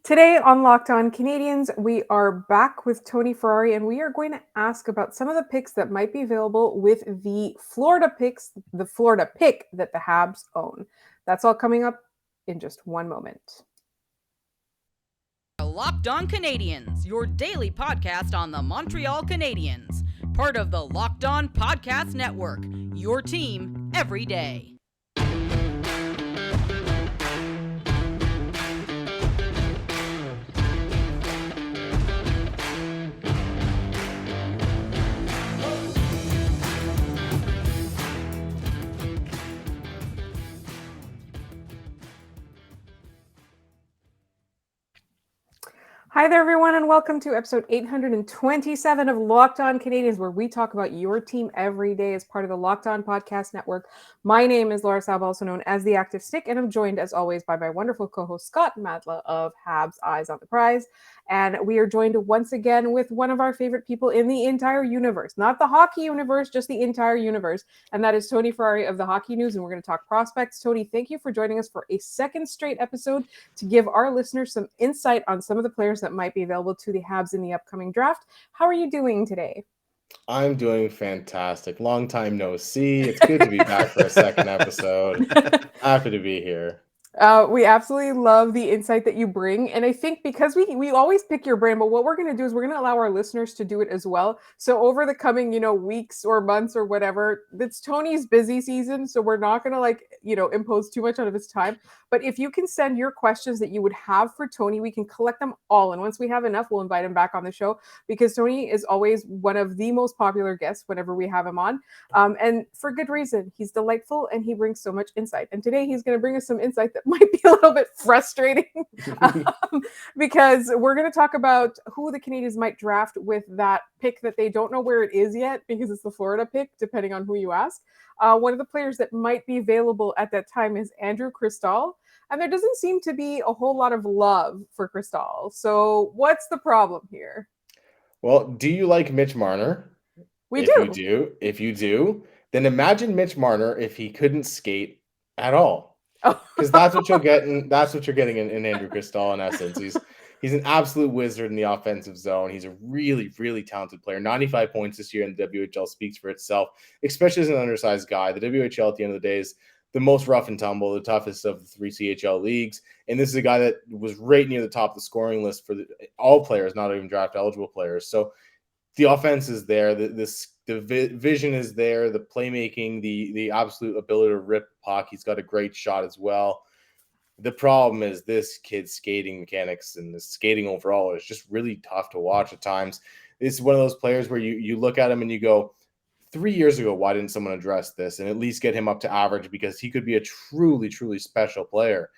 Today on Locked On Canadiens, we are back with Tony Ferrari, and we are going to ask about some of the picks that might be available with the Florida pick that the Habs own. That's all coming up in just one moment. Locked On Canadiens, your daily podcast on the Montreal Canadiens, part of the Locked On Podcast Network, your team every day. Hi there, everyone, and welcome to episode 827 of Locked On Canadiens, where we talk about your team every day as part of the Locked On Podcast Network. My name is Laura Sab, also known as the Active Stick, and I'm joined, as always, by my wonderful co-host Scott Madla of Habs Eyes on the Prize. And we are joined once again with one of our favorite people in the entire universe, not the hockey universe, just the entire universe, and that is Tony Ferrari of the Hockey News, and we're going to talk prospects. Tony, thank you for joining us for a second straight episode to give our listeners some insight on some of the players that might be available to the Habs in the upcoming draft. How are you doing today? I'm doing fantastic. Long time no see. It's good to be back for a second episode. Happy to be here. We absolutely love the insight that you bring. And I think because we always pick your brain, but what we're going to do is we're going to allow our listeners to do it as well. So over the coming, weeks or months or whatever, it's Tony's busy season. So we're not going to impose too much out of his time. But if you can send your questions that you would have for Tony, we can collect them all. And once we have enough, we'll invite him back on the show because Tony is always one of the most popular guests whenever we have him on. And for good reason. He's delightful and he brings so much insight. And today he's going to bring us some insight that might be a little bit frustrating because we're going to talk about who the Canadiens might draft with that pick that they don't know where it is yet because it's the Florida pick, depending on who you ask. One of the players that might be available at that time is Andrew Cristall, and there doesn't seem to be a whole lot of love for Cristall. So what's the problem here? Well, do you like Mitch Marner? If you do, then imagine Mitch Marner if he couldn't skate at all. Because that's what you'll get, and that's what you're getting in Andrew Cristall. In essence, he's an absolute wizard in the offensive zone. He's a really, really talented player. 95 points this year in the WHL speaks for itself, especially as an undersized guy. The WHL at the end of the day is the most rough and tumble, the toughest of the three CHL leagues. And this is a guy that was right near the top of the scoring list for all players, not even draft eligible players. So the offense is there. The vision is there. The playmaking, the absolute ability to rip puck. He's got a great shot as well. The problem is this kid's skating mechanics and the skating overall is just really tough to watch at times. It's one of those players where you look at him and you go, 3 years ago, why didn't someone address this and at least get him up to average, because he could be a truly, truly special player.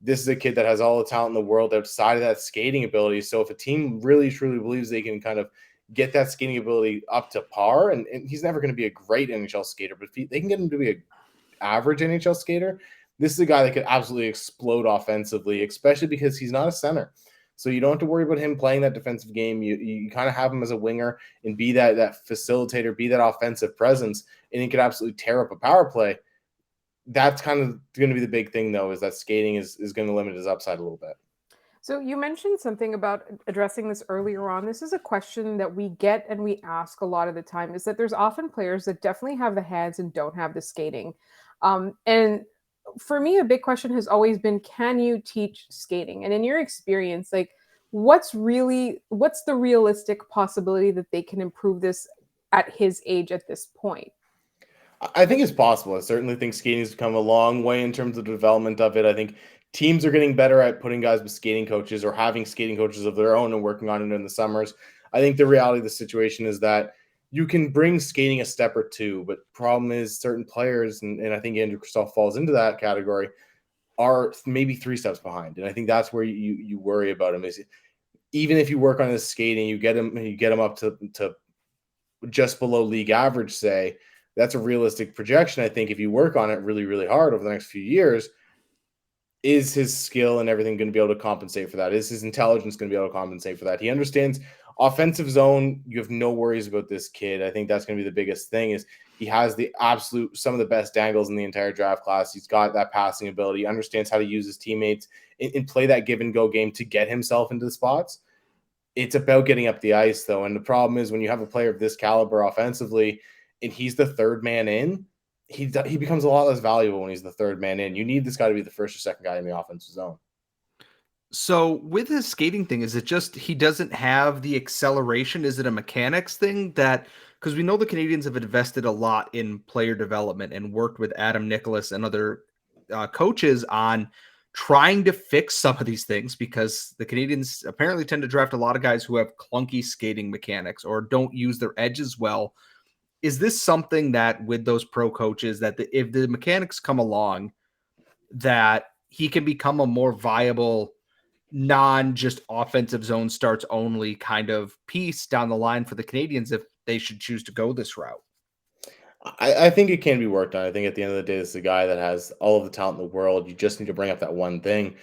This is a kid that has all the talent in the world outside of that skating ability. So if a team really, truly believes they can kind of get that skating ability up to par, and he's never going to be a great NHL skater, but if they can get him to be an average NHL skater, this is a guy that could absolutely explode offensively, especially because he's not a center. So you don't have to worry about him playing that defensive game. You kind of have him as a winger and be that facilitator, be that offensive presence, and he could absolutely tear up a power play. That's kind of going to be the big thing, though, is that skating is going to limit his upside a little bit. So you mentioned something about addressing this earlier on. This is a question that we get and we ask a lot of the time, is that there's often players that definitely have the hands and don't have the skating. And for me, a big question has always been, can you teach skating? And in your experience, what's the realistic possibility that they can improve this at his age at this point? I think it's possible. I certainly think skating has come a long way in terms of the development of it. I think teams are getting better at putting guys with skating coaches or having skating coaches of their own and working on it in the summers. I think the reality of the situation is that you can bring skating a step or two, but problem is certain players, and I think Andrew Cristall falls into that category, are maybe 3 steps behind. And I think that's where you worry about him, is even if you work on his skating, you get him up to just below league average, say, that's a realistic projection. I think if you work on it really, really hard over the next few years, is his skill and everything going to be able to compensate for that? Is his intelligence going to be able to compensate for that? He understands offensive zone. You have no worries about this kid. I think that's going to be the biggest thing, is He has some of the best dangles in the entire draft class. He's got that passing ability, understands how to use his teammates and play that give and go game to get himself into the spots. It's about getting up the ice, though. And the problem is when you have a player of this caliber offensively and he's the third man in, he becomes a lot less valuable when he's the third man in. You need this guy to be the first or second guy in the offensive zone. So with his skating thing, is it just he doesn't have the acceleration? Is it a mechanics thing that, because we know the Canadiens have invested a lot in player development and worked with Adam Nicholas and other coaches on trying to fix some of these things, because the Canadiens apparently tend to draft a lot of guys who have clunky skating mechanics or don't use their edges well. Is this something that with those pro coaches that if the mechanics come along, that he can become a more viable non just offensive zone starts only kind of piece down the line for the Canadiens if they should choose to go this route? I think it can be worked on. I think at the end of the day, this is a guy that has all of the talent in the world. You just need to bring up that one thing.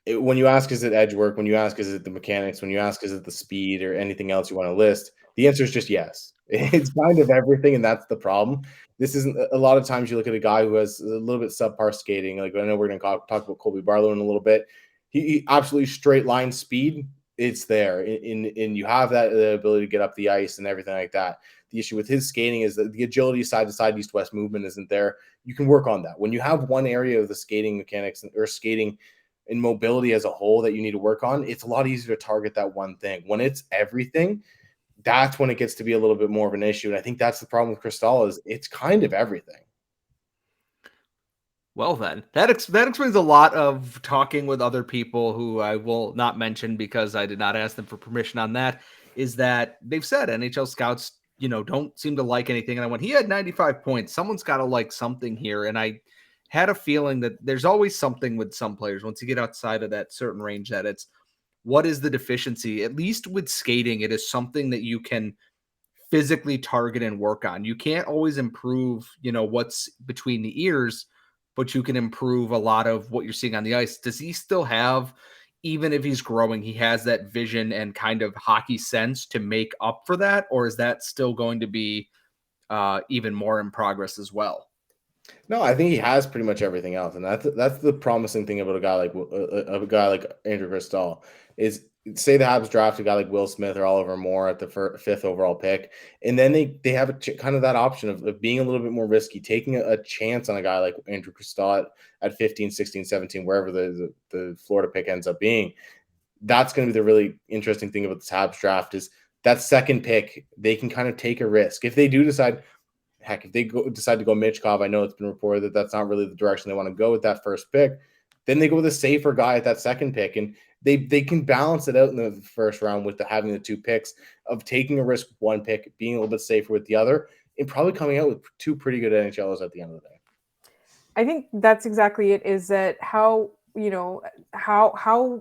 When you ask, is it edge work? When you ask, is it the mechanics? When you ask, is it the speed or anything else you want to list? The answer is just yes. It's kind of everything, and that's the problem. This isn't a lot of times you look at a guy who has a little bit subpar skating. Like I know we're going to talk about Colby Barlow in a little bit. He absolutely straight line speed. It's there, and you have that ability to get up the ice and everything like that. The issue with his skating is that the agility side to side, east west movement isn't there. You can work on that. When you have one area of the skating mechanics or skating and mobility as a whole that you need to work on, it's a lot easier to target that one thing. When it's everything, that's when it gets to be a little bit more of an issue. And I think that's the problem with Cristall is it's kind of everything. Well, then that explains a lot of talking with other people who I will not mention because I did not ask them for permission on that, is that they've said NHL scouts, don't seem to like anything. And I went, he had 95 points. Someone's got to like something here. And I had a feeling that there's always something with some players once you get outside of that certain range, that it's what is the deficiency. At least with skating, it is something that you can physically target and work on. You can't always improve, what's between the ears, but you can improve a lot of what you're seeing on the ice. Does he still have, even if he's growing, he has that vision and kind of hockey sense to make up for that? Or is that still going to be even more in progress as well? No, I think he has pretty much everything else, and that's the promising thing about a guy like Andrew Cristall is, say the Habs draft a guy like Will Smith or Oliver Moore at the fifth overall pick, and then they have kind of that option of being a little bit more risky, taking a chance on a guy like Andrew Cristall at 15, 16, 17, wherever the Florida pick ends up being. That's going to be the really interesting thing about this Habs draft is that second pick, they can kind of take a risk. If they do decide, heck, if they decide to go Michkov, I know it's been reported that that's not really the direction they want to go with that first pick. Then they go with a safer guy at that second pick, and they can balance it out in the first round with having the two picks of taking a risk with one pick, being a little bit safer with the other, and probably coming out with two pretty good NHLers at the end of the day. I think that's exactly it. Is that how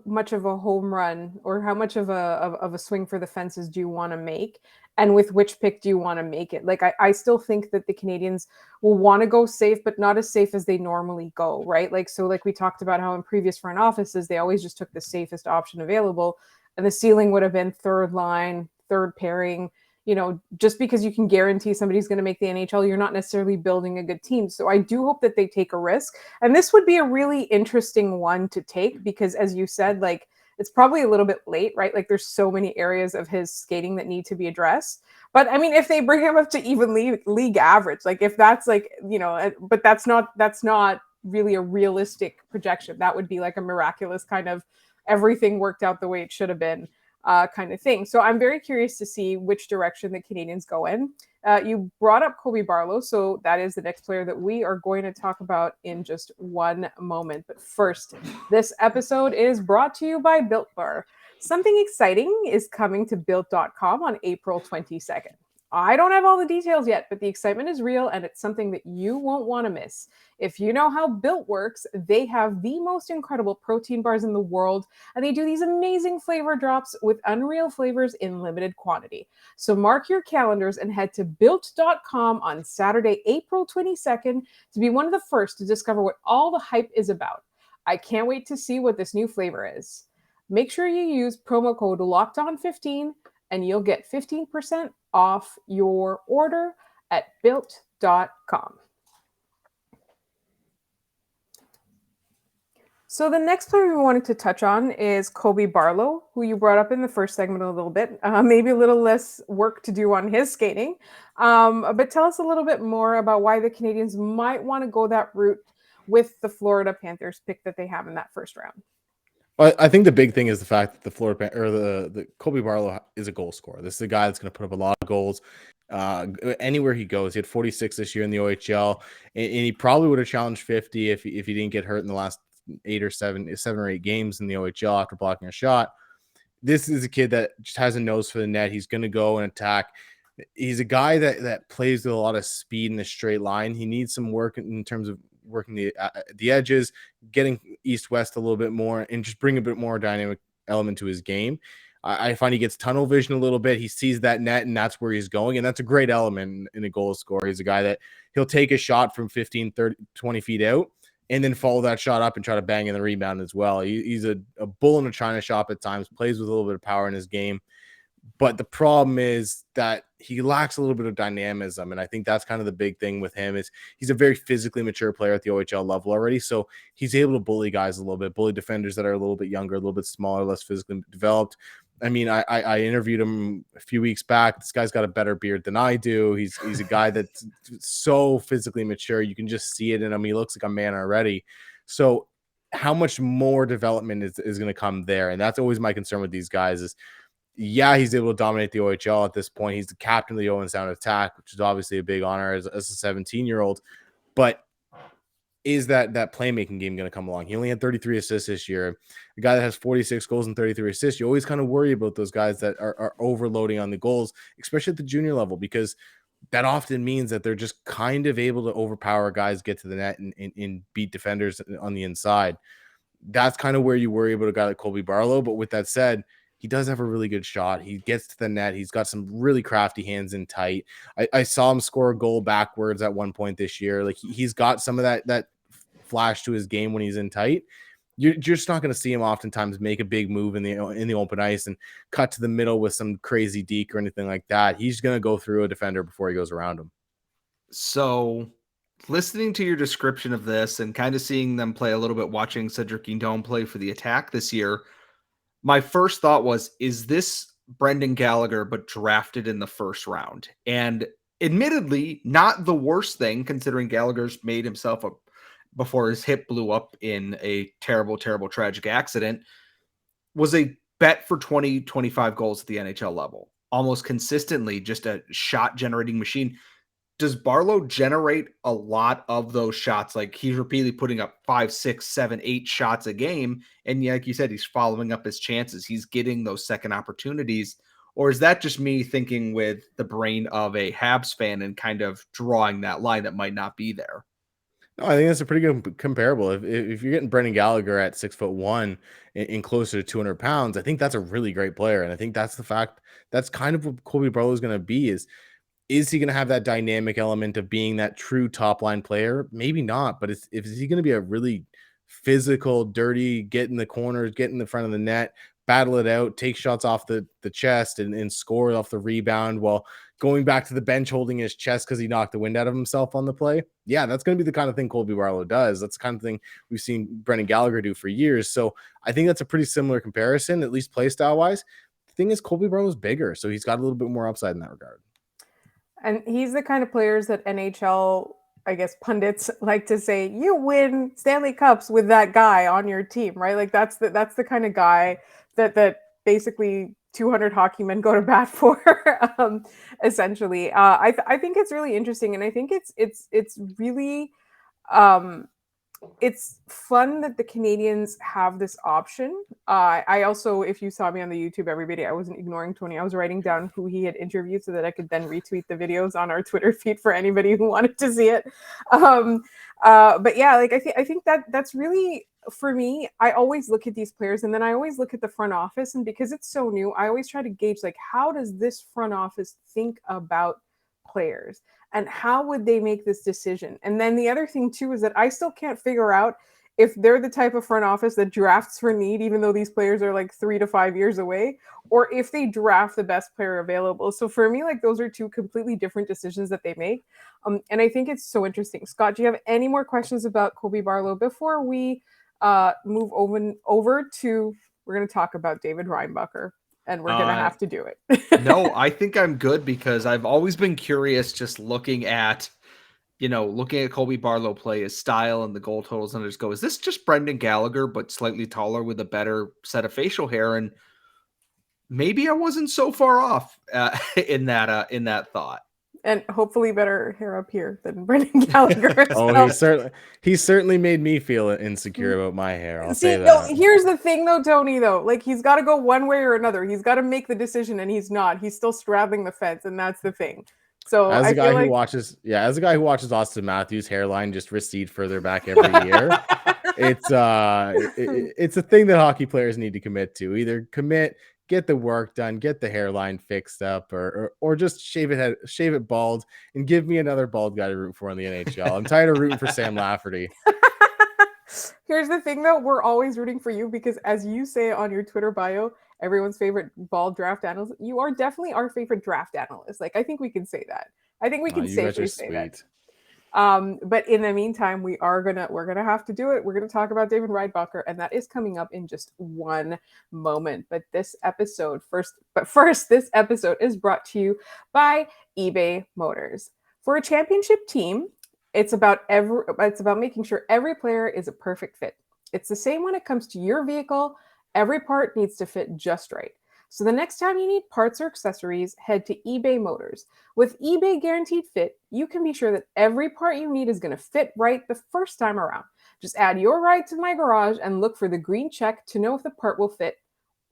much of a home run or how much of a swing for the fences do you want to make, and with which pick do you want to make it? Like I still think that the Canadiens will want to go safe, but not as safe as they normally go, right? Like we talked about how in previous front offices they always just took the safest option available, and the ceiling would have been third line, third pairing. Just because you can guarantee somebody's going to make the NHL, you're not necessarily building a good team. So I do hope that they take a risk. And this would be a really interesting one to take because, as you said, like it's probably a little bit late, right? Like there's so many areas of his skating that need to be addressed. But I mean, if they bring him up to even league average, like if that's like, but that's not really a realistic projection. That would be like a miraculous kind of everything worked out the way it should have been. Kind of thing. So I'm very curious to see which direction the Canadiens go in. You brought up Colby Barlow, so that is the next player that we are going to talk about in just one moment. But first, this episode is brought to you by Built Bar. Something exciting is coming to Built.com on April 22nd. I don't have all the details yet, but the excitement is real and it's something that you won't want to miss. If you know how Built works, they have the most incredible protein bars in the world, and they do these amazing flavor drops with unreal flavors in limited quantity. So mark your calendars and head to Built.com on Saturday, April 22nd to be one of the first to discover what all the hype is about. I can't wait to see what this new flavor is. Make sure you use promo code LOCKEDON15 and you'll get 15% off your order at Built.com. So the next player we wanted to touch on is Colby Barlow, who you brought up in the first segment a little bit. Maybe a little less work to do on his skating. But tell us a little bit more about why the Canadiens might want to go that route with the Florida Panthers pick that they have in that first round. I think the big thing is the fact that the the Colby Barlow is a goal scorer. This is a guy that's going to put up a lot of goals anywhere he goes. He had 46 this year in the OHL, and he probably would have challenged 50 if he didn't get hurt in the last seven or eight games in the OHL after blocking a shot. This is a kid that just has a nose for the net. He's going to go and attack. He's a guy that plays with a lot of speed in a straight line. He needs some work in terms of working the edges, getting east-west a little bit more, and just bring a bit more dynamic element to his game. I find he gets tunnel vision a little bit. He sees that net, and that's where he's going, and that's a great element in a goal scorer. He's a guy that he'll take a shot from 15, 30, 20 feet out, and then follow that shot up and try to bang in the rebound as well. He's a bull in a china shop at times, plays with a little bit of power in his game. But the problem is that he lacks a little bit of dynamism. And I think that's kind of the big thing with him is he's a very physically mature player at the OHL level already. So he's able to bully guys a little bit, bully defenders that are a little bit younger, a little bit smaller, less physically developed. I mean, I interviewed him a few weeks back. This guy's got a better beard than I do. He's a guy that's so physically mature. You can just see it in him. He looks like a man already. So how much more development is going to come there? And that's always my concern with these guys is, yeah, he's able to dominate the OHL at this point. He's the captain of the Owen Sound attack, which is obviously a big honor as a 17-year-old. But is that playmaking game going to come along? He only had 33 assists this year. A guy that has 46 goals and 33 assists, you always kind of worry about those guys that are overloading on the goals, especially at the junior level, because that often means that they're just kind of able to overpower guys, get to the net, and beat defenders on the inside. That's kind of where you worry about a guy like Colby Barlow. But with that said, he does have a really good shot. He gets to the net. He's got some really crafty hands in tight. I saw him score a goal backwards at one point this year. Like he's got some of that flash to his game when he's in tight. You're just not going to see him oftentimes make a big move in the open ice and cut to the middle with some crazy deke or anything like that. He's going to go through a defender before he goes around him. So listening to your description of this and kind of seeing them play a little bit, watching Cedric Guindon play for the attack this year, my first thought was, is this Brendan Gallagher, but drafted in the first round? And admittedly, not the worst thing, considering Gallagher's made himself up before his hip blew up in a terrible, terrible, tragic accident, was a bet for 20, 25 goals at the NHL level. Almost consistently, just a shot-generating machine. Does Barlow generate a lot of those shots? Like he's repeatedly putting up 5, 6, 7, 8 shots a game. And like you said, he's following up his chances. He's getting those second opportunities. Or is that just me thinking with the brain of a Habs fan and kind of drawing that line that might not be there? No, I think that's a pretty good comparable. If you're getting Brendan Gallagher at 6'1" and closer to 200 pounds, I think that's a really great player. And I think that's the fact that's kind of what Colby Barlow is going to be is he going to have that dynamic element of being that true top line player? Maybe not, but is he going to be a really physical, dirty, get in the corners, get in the front of the net, battle it out, take shots off the chest and score off the rebound while going back to the bench holding his chest because he knocked the wind out of himself on the play? Yeah, that's going to be the kind of thing Colby Barlow does. That's the kind of thing we've seen Brendan Gallagher do for years. So I think that's a pretty similar comparison, at least play style wise. The thing is, Colby Barlow's bigger, so he's got a little bit more upside in that regard. And he's the kind of players that NHL, I guess, pundits like to say, you win Stanley Cups with that guy on your team, right? Like that's the kind of guy that basically 200 hockey men go to bat for, essentially. I think it's really interesting, and I think it's really it's fun that the Canadiens have this option. I also, if you saw me on the YouTube everybody, I wasn't ignoring Tony. I was writing down who he had interviewed so that I could then retweet the videos on our Twitter feed for anybody who wanted to see it. But yeah, like I think that's really, for me, I always look at these players and then I always look at the front office, and because it's so new, I always try to gauge like, how does this front office think about players and how would they make this decision? And then the other thing too is that I still can't figure out if they're the type of front office that drafts for need, even though these players are like 3 to 5 years away, or if they draft the best player available. So for me, like those are two completely different decisions that they make. And I think it's so interesting. Scott, do you have any more questions about Colby Barlow before we move over to, we're going to talk about David Reinbacher, and we're going to have to do it. No, I think I'm good because I've always been curious just looking at Colby Barlow play, his style and the goal totals, and just go, is this just Brendan Gallagher, but slightly taller with a better set of facial hair? And maybe I wasn't so far off in that thought. And hopefully better hair up here than Brendan Gallagher. He certainly made me feel insecure about my hair. I'll say that. No, here's the thing though, Tony, though. Like he's got to go one way or another. He's got to make the decision, and he's not. He's still straddling the fence, and that's the thing. So as a guy who watches Austin Matthews' hairline just recede further back every year, it's a thing that hockey players need to commit to. Either commit, get the work done, get the hairline fixed up, or just shave it bald, and give me another bald guy to root for in the NHL. I'm tired of rooting for Sam Lafferty. Here's the thing, though. We're always rooting for you because, as you say on your Twitter bio, everyone's favorite bald draft analyst, you are definitely our favorite draft analyst. Like, I think we can say that. I think we can safely say that. But in the meantime, we're gonna have to do it. We're gonna talk about David Reinbacher, and that is coming up in just one moment. But this episode this episode is brought to you by eBay Motors. For a championship team, it's about making sure every player is a perfect fit. It's the same when it comes to your vehicle. Every part needs to fit just right. So the next time you need parts or accessories, head to eBay Motors. With eBay Guaranteed Fit, you can be sure that every part you need is going to fit right the first time around. Just add your ride to my garage and look for the green check to know if the part will fit,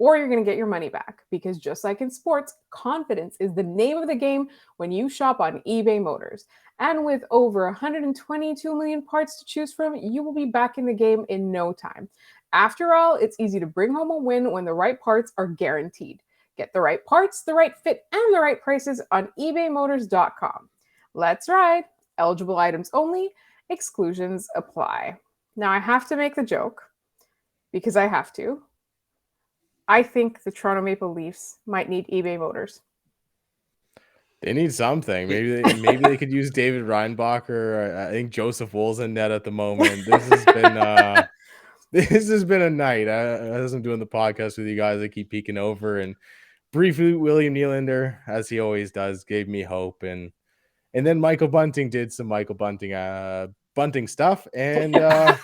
or you're going to get your money back. Because just like in sports, confidence is the name of the game when you shop on eBay Motors. And with over 122 million parts to choose from, you will be back in the game in no time. After all, it's easy to bring home a win when the right parts are guaranteed. Get the right parts, the right fit, and the right prices on ebaymotors.com. Let's ride. Eligible items only. Exclusions apply. Now, I have to make the joke because I have to. I think the Toronto Maple Leafs might need eBay Motors. They need something. Maybe they could use David Reinbacher. I think Joseph Wool's in net at the moment. This has been a night. As I'm doing the podcast with you guys, I keep peeking over, and briefly William Nylander, as he always does, gave me hope, and then Michael Bunting did some Michael Bunting stuff, and I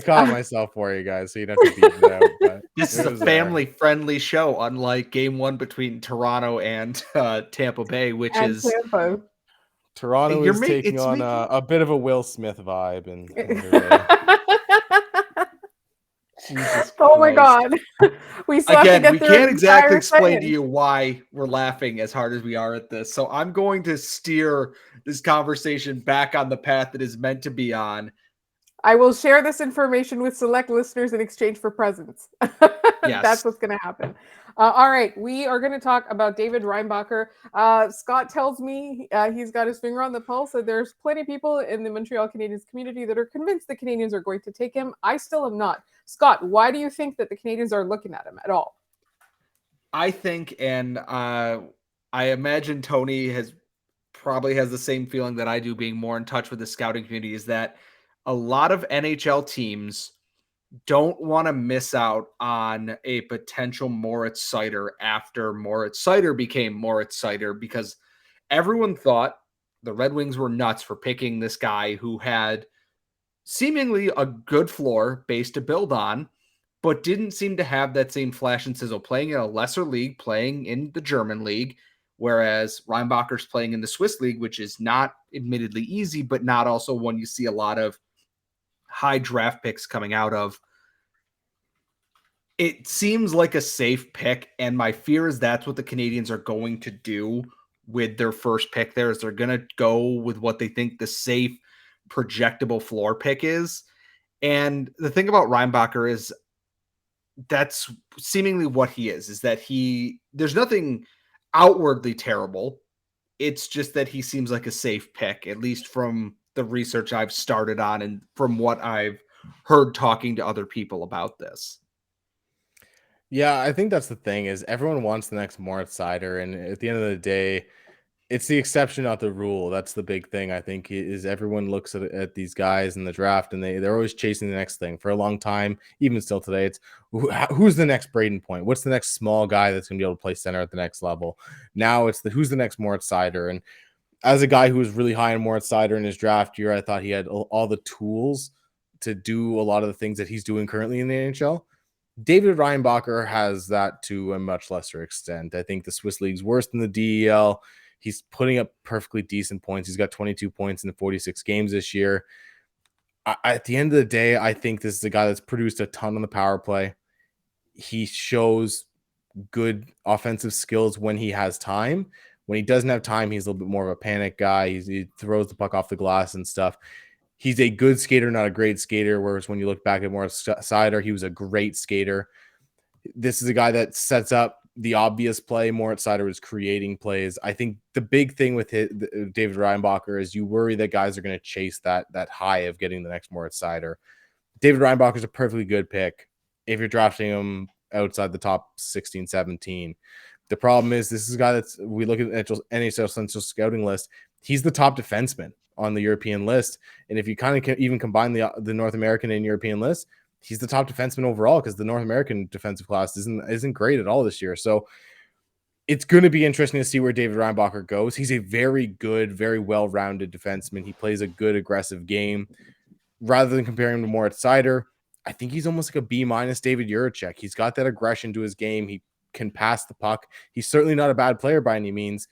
caught myself for you guys, so you don't have to beat it out. But this is a family-friendly show, unlike Game 1 between Toronto and Tampa Bay, which is Tampa. Toronto is taking on a bit of a Will Smith vibe. Oh my God. We can't exactly explain to you why we're laughing as hard as we are at this. So I'm going to steer this conversation back on the path it is meant to be on. I will share this information with select listeners in exchange for presents. Yes. That's what's going to happen. All right. We are going to talk about David Reinbacher. Scott tells me he's got his finger on the pulse that there's plenty of people in the Montreal Canadiens community that are convinced the Canadiens are going to take him. I still am not. Scott, why do you think that the Canadiens are looking at him at all? I think, and I imagine Tony probably has the same feeling that I do, being more in touch with the scouting community, is that a lot of NHL teams don't want to miss out on a potential Moritz Seider after Moritz Seider became Moritz Seider, because everyone thought the Red Wings were nuts for picking this guy who had seemingly a good floor base to build on, but didn't seem to have that same flash and sizzle, playing in a lesser league, playing in the German league, whereas Reinbacher's playing in the Swiss league, which is not admittedly easy, but not also one you see a lot of high draft picks coming out of. It seems like a safe pick, and my fear is that's what the Canadiens are going to do with their first pick there, is they're going to go with what they think the safe, projectable floor pick is. And the thing about Reinbacher is that's seemingly what he is that there's nothing outwardly terrible. It's just that he seems like a safe pick, at least from the research I've started on and from what I've heard talking to other people about this. Yeah, I think that's the thing is everyone wants the next Moritz Seider, and at the end of the day, it's the exception, not the rule. That's the big thing, I think, is everyone looks at these guys in the draft, and they're always chasing the next thing. For a long time, even still today, it's who's the next Braden Point? What's the next small guy that's going to be able to play center at the next level? Now it's who's the next Moritz Seider? And as a guy who was really high on Moritz Seider in his draft year, I thought he had all the tools to do a lot of the things that he's doing currently in the NHL. David Reinbacher has that to a much lesser extent. I think the Swiss League's worse than the DEL. He's putting up perfectly decent points. He's got 22 points in 46 games this year. At the end of the day, I think this is a guy that's produced a ton on the power play. He shows good offensive skills when he has time. When he doesn't have time, he's a little bit more of a panic guy. He throws the puck off the glass and stuff. He's a good skater, not a great skater. Whereas when you look back at Moritz Seider, he was a great skater. This is a guy that sets up the obvious play. Moritz Seider was creating plays. I think the big thing with David Reinbacher is you worry that guys are going to chase that high of getting the next Moritz Seider. David Reinbacher is a perfectly good pick if you're drafting him outside the top 16, 17. The problem is this is a guy we look at the NHL Central Scouting list. He's the top defenseman on the European list. And if you kind of even combine the North American and European list, he's the top defenseman overall because the North American defensive class isn't great at all this year. So it's going to be interesting to see where David Reinbacher goes. He's a very good, very well-rounded defenseman. He plays a good, aggressive game. Rather than comparing him to Moritz Seider, I think he's almost like a B- David Jiricek. He's got that aggression to his game. He can pass the puck. He's certainly not a bad player by any means.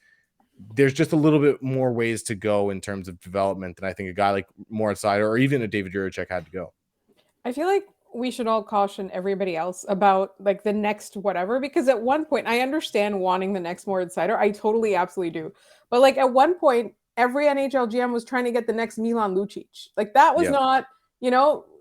There's just a little bit more ways to go in terms of development than I think a guy like Moritz Seider or even a David Jiricek had to go. I feel like we should all caution everybody else about like the next whatever, because at one point I understand wanting the next Moritz Seider. I totally absolutely do. But like at one point, every NHL GM was trying to get the next Milan Lucic. Like that was not,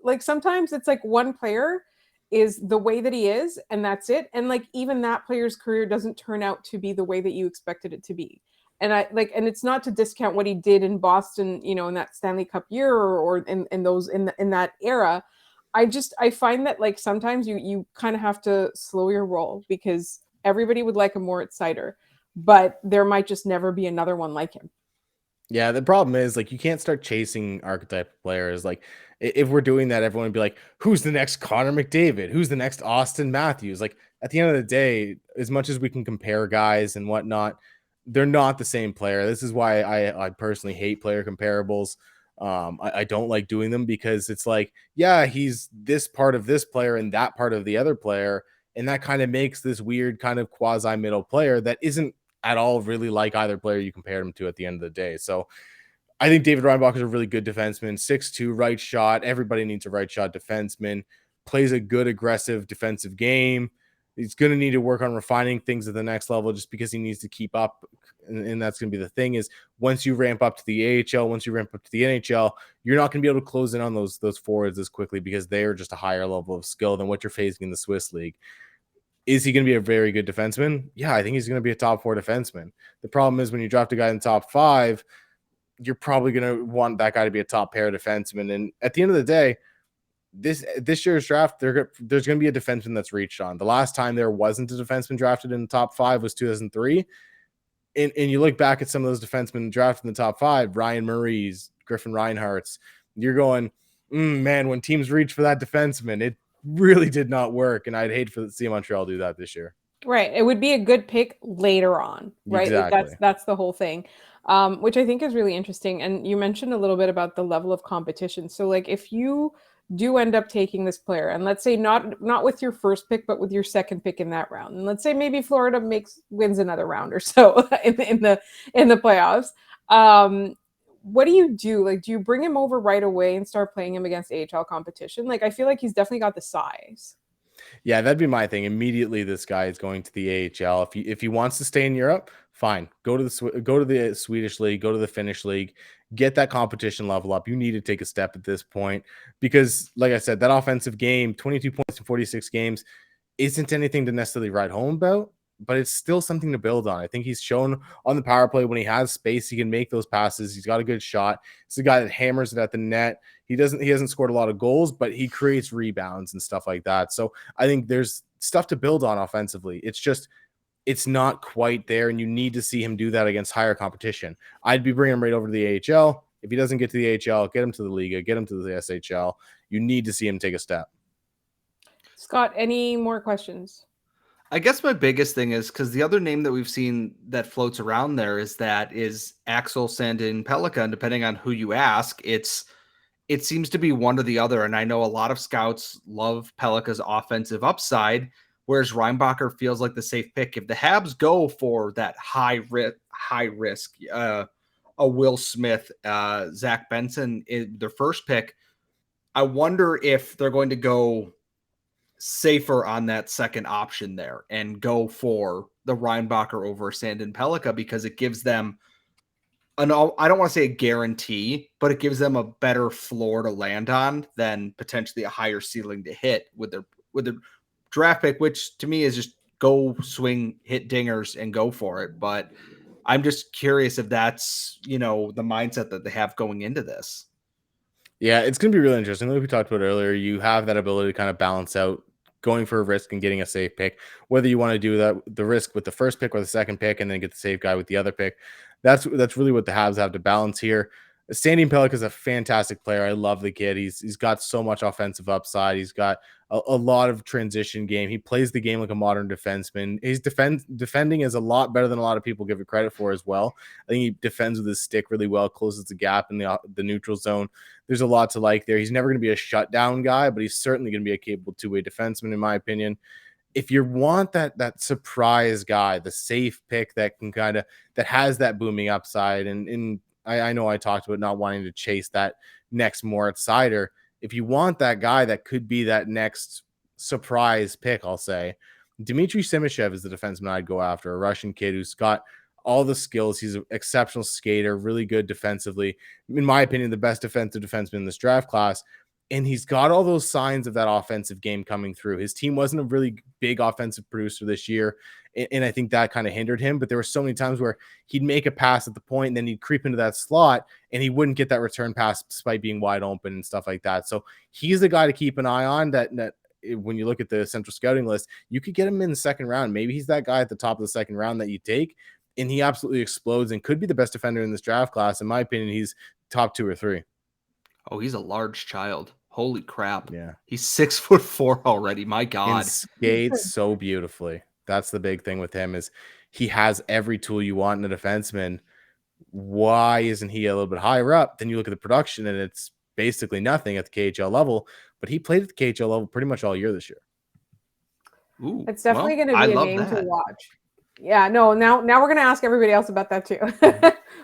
like sometimes it's like one player is the way that he is and that's it. And like even that player's career doesn't turn out to be the way that you expected it to be. And and it's not to discount what he did in Boston, in that Stanley Cup year or in that era. I find that like sometimes you kind of have to slow your roll because everybody would like a Moritz Seider, but there might just never be another one like him. Yeah, the problem is like you can't start chasing archetype players. Like if we're doing that, everyone would be like, who's the next Connor McDavid? Who's the next Austin Matthews? Like at the end of the day, as much as we can compare guys and whatnot, they're not the same player. This is why I personally hate player comparables. I don't like doing them because it's like, yeah, he's this part of this player and that part of the other player. And that kind of makes this weird kind of quasi middle player that isn't at all really like either player you compared him to at the end of the day. So I think David Reinbacher is a really good defenseman, 6'2", right shot. Everybody needs a right shot defenseman, plays a good aggressive defensive game. He's going to need to work on refining things at the next level just because he needs to keep up. And that's going to be the thing is once you ramp up to the AHL, once you ramp up to the NHL, you're not going to be able to close in on those forwards as quickly because they are just a higher level of skill than what you're facing in the Swiss League. Is he going to be a very good defenseman? Yeah, I think he's going to be a top 4 defenseman. The problem is when you draft a guy in the top 5, you're probably going to want that guy to be a top pair defenseman. And at the end of the day, this year's draft, there's going to be a defenseman that's reached on. The last time there wasn't a defenseman drafted in the top 5 was 2003. And you look back at some of those defensemen drafted in the top 5, Ryan Murray's, Griffin Reinhardt's, you're going, man, when teams reach for that defenseman, it really did not work. And I'd hate to see Montreal do that this year. Right. It would be a good pick later on, right? Exactly. Like that's the whole thing, which I think is really interesting. And you mentioned a little bit about the level of competition. So like if you do end up taking this player, and let's say not with your first pick, but with your second pick in that round, and let's say maybe Florida wins another round or so in the playoffs. What do you do? Like, do you bring him over right away and start playing him against AHL competition? Like, I feel like he's definitely got the size. Yeah, that'd be my thing. Immediately, this guy is going to the AHL. If he wants to stay in Europe, fine. Go to the Swedish league, go to the Finnish league, get that competition level up. You need to take a step at this point because, like I said, that offensive game, 22 points in 46 games, isn't anything to necessarily write home about. but it's still something to build on. I think he's shown on the power play when he has space, he can make those passes. He's got a good shot. He's a guy that hammers it at the net. He hasn't scored a lot of goals, but he creates rebounds and stuff like that. So I think there's stuff to build on offensively. It's not quite there, and you need to see him do that against higher competition. I'd be bringing him right over to the AHL. If he doesn't get to the AHL, get him to the Liga, get him to the SHL. You need to see him take a step. Scott, any more questions? I guess my biggest thing is because the other name that we've seen that floats around there is Axel Sandin-Pellikka, and depending on who you ask, it seems to be one or the other. And I know a lot of scouts love Pellikka's offensive upside, whereas Reinbacher feels like the safe pick. If the Habs go for that high risk, a Will Smith, Zach Benson, their first pick, I wonder if they're going to go safer on that second option there and go for the Reinbacher over Sandin-Pellikka, because it gives them I don't want to say a guarantee, but it gives them a better floor to land on than potentially a higher ceiling to hit with their draft pick, which to me is just go swing, hit dingers and go for it. But I'm just curious if that's, the mindset that they have going into this. Yeah, it's going to be really interesting. Like we talked about earlier, you have that ability to kind of balance out going for a risk and getting a safe pick, whether you want to do that, the risk with the first pick or the second pick, and then get the safe guy with the other pick. That's really what the Habs have to balance here. Sandin-Pellikka is a fantastic player. I love the kid. He's got so much offensive upside. He's got a lot of transition game. He plays the game like a modern defenseman. His defending is a lot better than a lot of people give it credit for as well. I think he defends with his stick really well, closes the gap in the neutral zone. There's a lot to like there. He's never going to be a shutdown guy, but he's certainly going to be a capable two-way defenseman, in my opinion. If you want that surprise guy, the safe pick that has that booming upside, and I know I talked about not wanting to chase that next Moritz Seider. If you want that guy that could be that next surprise pick, I'll say Dmitry Simashev is the defenseman I'd go after, a Russian kid who's got all the skills. He's an exceptional skater, really good defensively. In my opinion, the best defensive defenseman in this draft class. And he's got all those signs of that offensive game coming through. His team wasn't a really big offensive producer this year, and I think that kind of hindered him. But there were so many times where he'd make a pass at the point, and then he'd creep into that slot, and he wouldn't get that return pass despite being wide open and stuff like that. So he's the guy to keep an eye on. That when you look at the central scouting list, you could get him in the second round. Maybe he's that guy at the top of the second round that you take, and he absolutely explodes and could be the best defender in this draft class. In my opinion, he's top 2 or 3. Oh, he's a large child. Holy crap. Yeah. He's 6'4" already. My God. And skates so beautifully. That's the big thing with him, is he has every tool you want in a defenseman. Why isn't he a little bit higher up? Then you look at the production and it's basically nothing at the KHL level, but he played at the KHL level pretty much all year this year. Ooh, it's definitely going to be a game to watch. Yeah, no, now we're going to ask everybody else about that too.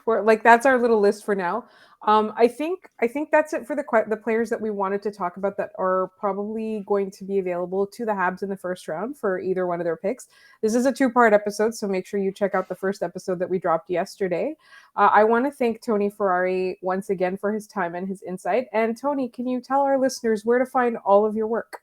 We're like, that's our little list for now. I think that's it for the players that we wanted to talk about that are probably going to be available to the Habs in the first round for either one of their picks. This is a 2-part episode, so make sure you check out the first episode that we dropped yesterday. I want to thank Tony Ferrari once again for his time and his insight. And Tony, can you tell our listeners where to find all of your work?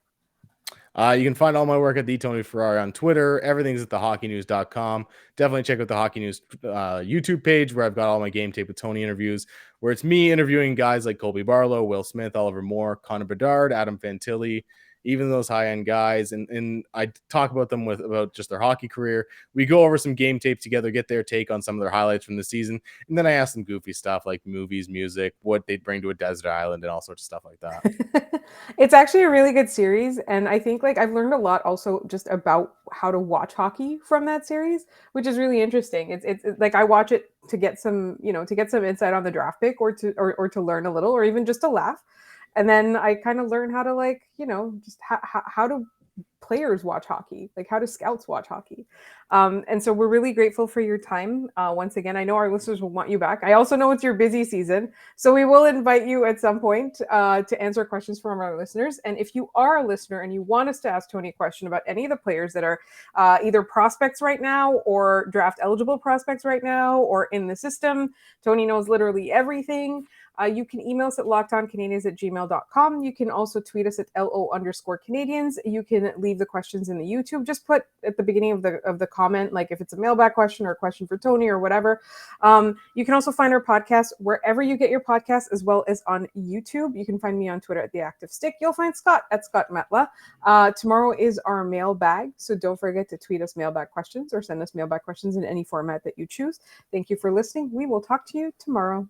You can find all my work at the Tony Ferrari on Twitter. Everything's at thehockeynews.com. Definitely check out the Hockey News YouTube page, where I've got all my game tape with Tony interviews, where it's me interviewing guys like Colby Barlow, Will Smith, Oliver Moore, Connor Bedard, Adam Fantilli, even those high-end guys. And I talk about them about just their hockey career. We go over some game tape together, get their take on some of their highlights from the season. And then I ask them goofy stuff like movies, music, what they'd bring to a desert island, and all sorts of stuff like that. It's actually a really good series. And I think I've learned a lot also just about how to watch hockey from that series, which is really interesting. It's like I watch it to get some, to get some insight on the draft pick or to learn a little, or even just to laugh. And then I kind of learn how to just how do players watch hockey, how do scouts watch hockey. And so we're really grateful for your time. Once again, I know our listeners will want you back. I also know it's your busy season, so we will invite you at some point to answer questions from our listeners. And if you are a listener and you want us to ask Tony a question about any of the players that are either prospects right now or draft eligible prospects right now or in the system, Tony knows literally everything. You can email us at lockedoncanadians@gmail.com. You can also tweet us at LO_Canadians. You can leave the questions in the YouTube. Just put at the beginning of the comment, like if it's a mailbag question or a question for Tony or whatever. You can also find our podcast wherever you get your podcasts, as well as on YouTube. You can find me on Twitter at The Active Stick. You'll find Scott at Scott Metla. Tomorrow is our mailbag, so don't forget to tweet us mailbag questions or send us mailbag questions in any format that you choose. Thank you for listening. We will talk to you tomorrow.